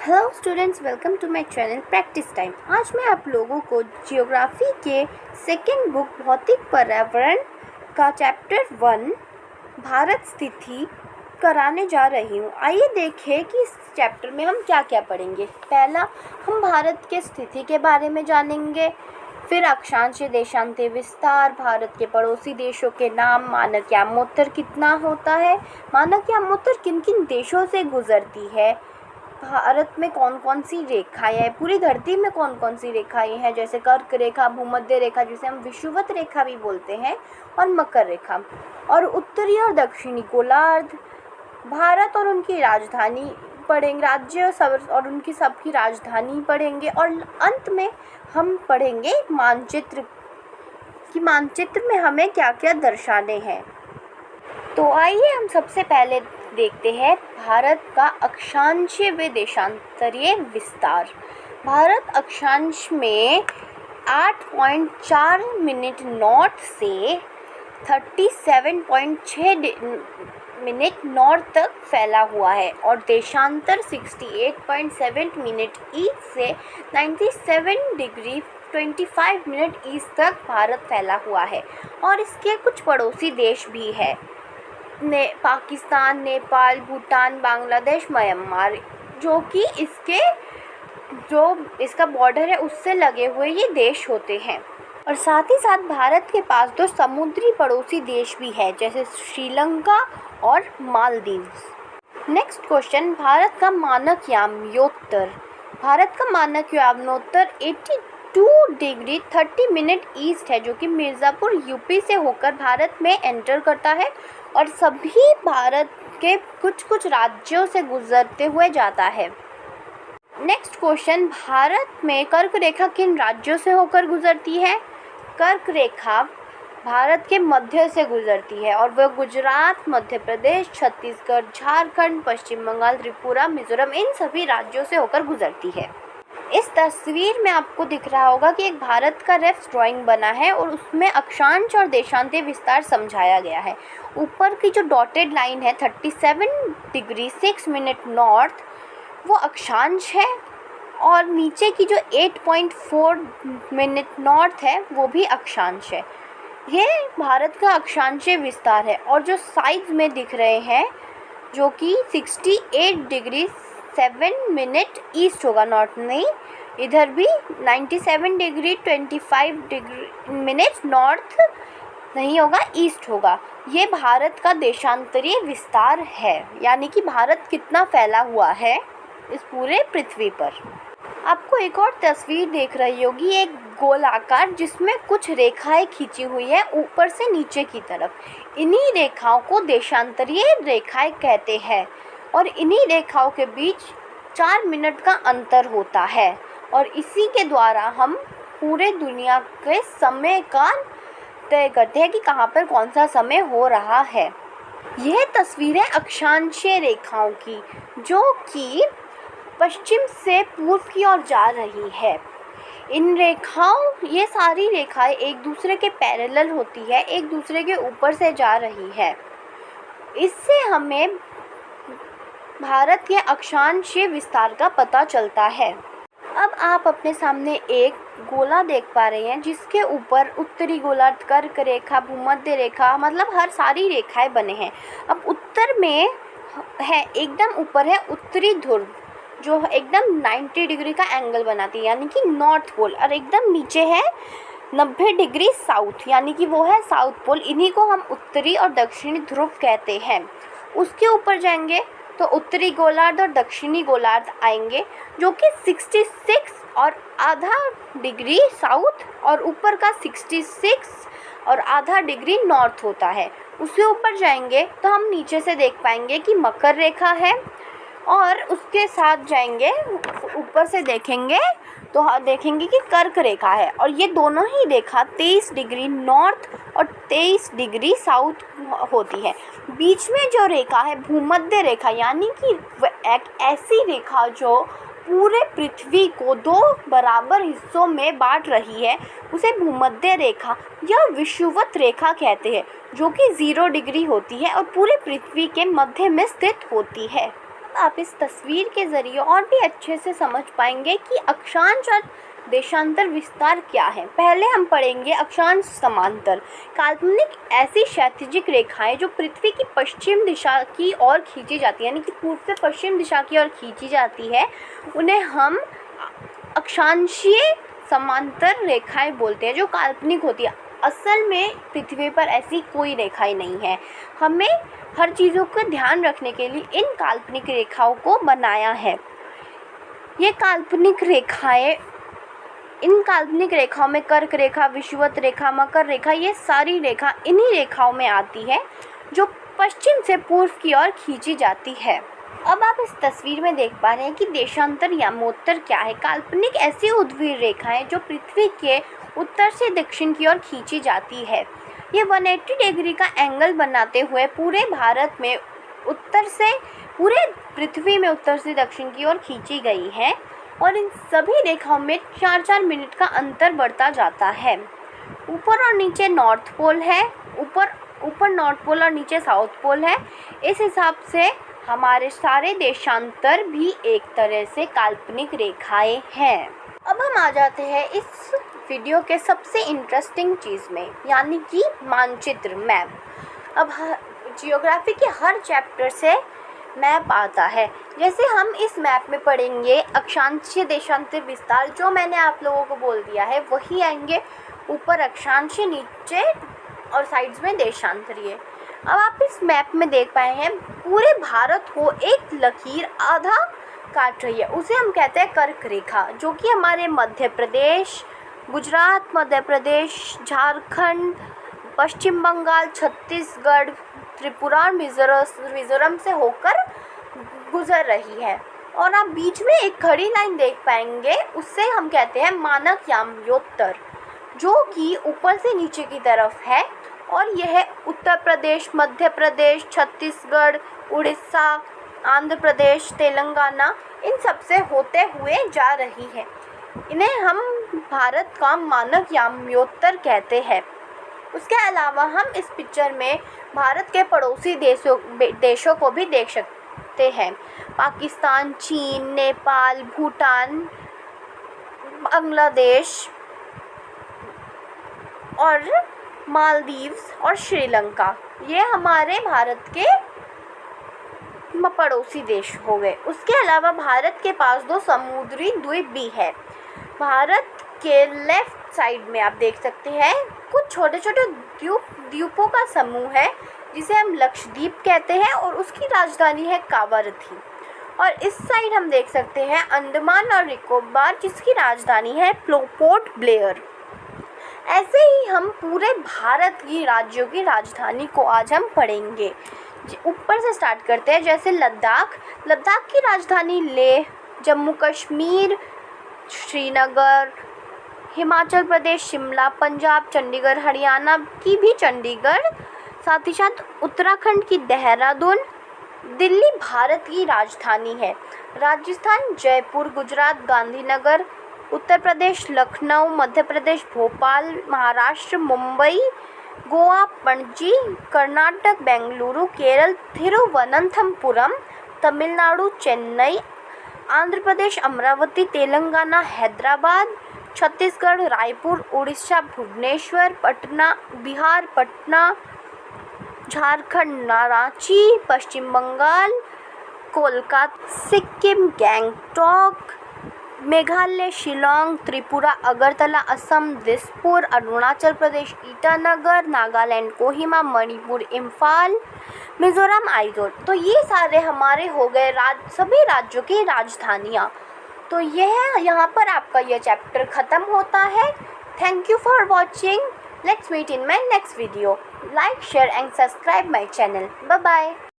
Hello students, welcome to my channel practice time. आज मैं आप लोगों को जियोग्राफी के सेकेंड बुक भौतिक पर्यावरण का चैप्टर 1 भारत स्थिति कराने जा रही हूँ। आइए देखें कि इस चैप्टर में हम क्या क्या पढ़ेंगे। पहला, हम भारत के स्थिति के बारे में जानेंगे। फिर अक्षांशीय देशांतीय विस्तार, भारत के पड़ोसी देशों के नाम, मानक यामोत्तर कितना होता है, मानक यामोत्तर किन किन देशों से गुजरती है, भारत में कौन कौन सी रेखाएं हैं, पूरी धरती में कौन कौन सी रेखाएं हैं, जैसे कर्क रेखा, भूमध्य रेखा जिसे हम विषुवत रेखा भी बोलते हैं, और मकर रेखा, और उत्तरी और दक्षिणी गोलार्ध, भारत और उनकी राजधानी पढ़ेंगे, राज्य और उनकी सबकी राजधानी पढ़ेंगे, और अंत में हम पढ़ेंगे मानचित्र कि मानचित्र में हमें क्या क्या दर्शाने हैं। तो आइए हम सबसे पहले देखते हैं भारत का अक्षांशीय व देशांतरीय विस्तार। भारत अक्षांश में 8.4 मिनट नॉर्थ से 37.6 मिनट नॉर्थ तक फैला हुआ है, और देशांतर 68.7 मिनट ईस्ट से 97 डिग्री 25 मिनट ईस्ट तक भारत फैला हुआ है। और इसके कुछ पड़ोसी देश भी है, पाकिस्तान, नेपाल, भूटान, बांग्लादेश, म्यांमार, जो कि इसका बॉर्डर है उससे लगे हुए ये देश होते हैं। और साथ ही साथ भारत के पास दो समुद्री पड़ोसी देश भी है, जैसे श्रीलंका और मालदीव्स। नेक्स्ट क्वेश्चन, भारत का मानक यामोत्तर। भारत का मानक यामोत्तर 82 डिग्री 30 मिनट ईस्ट है, जो कि मिर्ज़ापुर यूपी से होकर भारत में एंटर करता है और सभी भारत के कुछ कुछ राज्यों से गुजरते हुए जाता है। नेक्स्ट क्वेश्चन, भारत में कर्क रेखा किन राज्यों से होकर गुजरती है? कर्क रेखा भारत के मध्य से गुजरती है और वह गुजरात, मध्य प्रदेश, छत्तीसगढ़, झारखंड, पश्चिम बंगाल, त्रिपुरा, मिजोरम, इन सभी राज्यों से होकर गुजरती है। इस तस्वीर में आपको दिख रहा होगा कि एक भारत का रेफ ड्राइंग बना है और उसमें अक्षांश और देशांतीय विस्तार समझाया गया है। ऊपर की जो डॉटेड लाइन है 37 डिग्री 6 मिनट नॉर्थ, वो अक्षांश है, और नीचे की जो 8.4 मिनट नॉर्थ है वो भी अक्षांश है। ये भारत का अक्षांशीय विस्तार है। और जो साइड में दिख रहे हैं जो कि 68 डिग्री 7 मिनट ईस्ट होगा, नॉर्थ नहीं, इधर भी 97 डिग्री 25 डिग्री मिनट नॉर्थ नहीं होगा, ईस्ट होगा। ये भारत का देशांतरीय विस्तार है, यानी कि भारत कितना फैला हुआ है इस पूरे पृथ्वी पर। आपको एक और तस्वीर देख रही होगी, एक गोलाकार जिसमें कुछ रेखाएं खींची हुई है ऊपर से नीचे की तरफ। इन्हीं रेखाओं को देशांतरीय रेखाएं कहते हैं, और इन्हीं रेखाओं के बीच 4 मिनट का अंतर होता है, और इसी के द्वारा हम पूरे दुनिया के समय का तय करते हैं कि कहाँ पर कौन सा समय हो रहा है। यह तस्वीरें अक्षांशीय रेखाओं की, जो कि पश्चिम से पूर्व की ओर जा रही है। ये सारी रेखाएं एक दूसरे के पैरेलल होती है, एक दूसरे के ऊपर से जा रही है। इससे हमें भारत के अक्षांशीय विस्तार का पता चलता है। अब आप अपने सामने एक गोला देख पा रहे हैं, जिसके ऊपर उत्तरी गोलार्ध, कर्क रेखा, भूमध्य रेखा, मतलब हर सारी रेखाएं बने हैं। अब उत्तर में है, एकदम ऊपर है उत्तरी ध्रुव, जो एकदम 90 डिग्री का एंगल बनाती है, यानी कि नॉर्थ पोल, और एकदम नीचे है 90 डिग्री साउथ, यानी कि वो है साउथ पोल। इन्हीं को हम उत्तरी और दक्षिणी ध्रुव कहते हैं। उसके ऊपर जाएंगे तो उत्तरी गोलार्ध और दक्षिणी गोलार्ध आएंगे, जो कि 66 और आधा डिग्री साउथ और ऊपर का 66 और आधा डिग्री नॉर्थ होता है। उसके ऊपर जाएंगे तो हम नीचे से देख पाएंगे कि मकर रेखा है, और उसके साथ जाएंगे ऊपर से देखेंगे तो देखेंगे कि कर्क रेखा है, और ये दोनों ही रेखा 23 डिग्री नॉर्थ और 23 डिग्री साउथ होती है। बीच में जो रेखा है भूमध्य रेखा, यानी कि एक ऐसी रेखा जो पूरे पृथ्वी को 2 बराबर हिस्सों में बांट रही है, उसे भूमध्य रेखा या विषुवत रेखा कहते हैं, जो कि 0 डिग्री होती है और पूरे पृथ्वी के मध्य में स्थित होती है। अब आप इस तस्वीर के ज़रिए और भी अच्छे से समझ पाएंगे कि अक्षांश और देशांतर विस्तार क्या है। पहले हम पढ़ेंगे अक्षांश समांतर। काल्पनिक ऐसी क्षैतिज रेखाएं जो पृथ्वी की पश्चिम दिशा की ओर खींची जाती है, यानी कि पूर्व से पश्चिम दिशा की ओर खींची जाती है, उन्हें हम अक्षांशीय समांतर रेखाएं बोलते हैं, जो काल्पनिक होती है। असल में पृथ्वी पर ऐसी कोई रेखाएं नहीं है। हमें हर चीज़ों का ध्यान रखने के लिए इन काल्पनिक रेखाओं को बनाया है। ये काल्पनिक रेखाएं, इन काल्पनिक रेखाओं में कर्क रेखा, विषुवत रेखा, मकर रेखा, ये सारी रेखा इन्हीं रेखाओं में आती है जो पश्चिम से पूर्व की ओर खींची जाती है। अब आप इस तस्वीर में देख पा रहे हैं कि देशांतर यामोत्तर क्या है। काल्पनिक ऐसी ध्रुवीय रेखाएं जो पृथ्वी के उत्तर से दक्षिण की ओर खींची जाती है। ये 180 डिग्री का एंगल बनाते हुए पूरे भारत में पूरे पृथ्वी में उत्तर से दक्षिण की ओर खींची गई है और इन सभी रेखाओं में 4-4 मिनट का अंतर बढ़ता जाता है। ऊपर और नीचे नॉर्थ पोल है, ऊपर नॉर्थ पोल और नीचे साउथ पोल है। इस हिसाब से हमारे सारे देशांतर भी एक तरह से काल्पनिक रेखाएं हैं। अब हम आ जाते हैं इस वीडियो के सबसे इंटरेस्टिंग चीज़ में, यानी कि मानचित्र, मैप। अब जियोग्राफी के हर चैप्टर से मैप आता है। जैसे हम इस मैप में पढ़ेंगे अक्षांशीय देशांतर विस्तार, जो मैंने आप लोगों को बोल दिया है वही आएंगे। ऊपर अक्षांशीय, नीचे और साइड्स में देशांतरीय। अब आप इस मैप में देख पाए हैं पूरे भारत को एक लकीर आधा काट रही है, उसे हम कहते हैं कर्क रेखा, जो कि हमारे मध्य प्रदेश, गुजरात, मध्य प्रदेश, झारखंड, पश्चिम बंगाल, छत्तीसगढ़, त्रिपुरा, मिज़ोरम से होकर गुजर रही है। और आप बीच में एक खड़ी लाइन देख पाएंगे, उससे हम कहते हैं मानक याम्योत्तर, जो कि ऊपर से नीचे की तरफ है। और यह उत्तर प्रदेश, मध्य प्रदेश, छत्तीसगढ़, उड़ीसा, आंध्र प्रदेश, तेलंगाना, इन सब से होते हुए जा रही है। इन्हें हम भारत का मानक याम्योत्तर कहते हैं। उसके अलावा हम इस पिक्चर में भारत के पड़ोसी देशों को भी देख सकते हैं। पाकिस्तान, चीन, नेपाल, भूटान, बांग्लादेश और मालदीव्स और श्रीलंका, ये हमारे भारत के पड़ोसी देश हो गए। उसके अलावा भारत के पास 2 समुद्री द्वीप भी है। भारत के लेफ्ट साइड में आप देख सकते हैं कुछ छोटे छोटे द्वीपों का समूह है, जिसे हम लक्षद्वीप कहते हैं, और उसकी राजधानी है कावारथी। और इस साइड हम देख सकते हैं अंडमान और निकोबार, जिसकी राजधानी है पोर्ट ब्लेयर। ऐसे ही हम पूरे भारत की राज्यों की राजधानी को आज हम पढ़ेंगे। ऊपर से स्टार्ट करते हैं। जैसे लद्दाख की राजधानी लेह, जम्मू कश्मीर श्रीनगर, हिमाचल प्रदेश शिमला, पंजाब चंडीगढ़, हरियाणा की भी चंडीगढ़, साथ ही साथ उत्तराखंड की देहरादून, दिल्ली भारत की राजधानी है, राजस्थान जयपुर, गुजरात गांधीनगर, उत्तर प्रदेश लखनऊ, मध्य प्रदेश भोपाल, महाराष्ट्र मुंबई, गोवा पणजी, कर्नाटक बेंगलुरु, केरल तिरुवनंतपुरम, तमिलनाडु चेन्नई, आंध्र प्रदेश अमरावती, तेलंगाना हैदराबाद, छत्तीसगढ़ रायपुर, उड़ीसा भुवनेश्वर, पटना बिहार पटना, झारखंड रांची, पश्चिम बंगाल कोलकाता, सिक्किम गैंगटॉक, मेघालय शिलोंग, त्रिपुरा अगरतला, असम दिसपुर, अरुणाचल प्रदेश ईटानगर, नागालैंड कोहिमा, मणिपुर इम्फाल, मिजोरम आइजोल। तो ये सारे हमारे हो गए सभी राज्यों की राजधानियाँ। तो यह यहाँ पर आपका यह चैप्टर ख़त्म होता है। Thank you for watching. Let's meet in my next video. Like, share and subscribe my channel. Bye bye.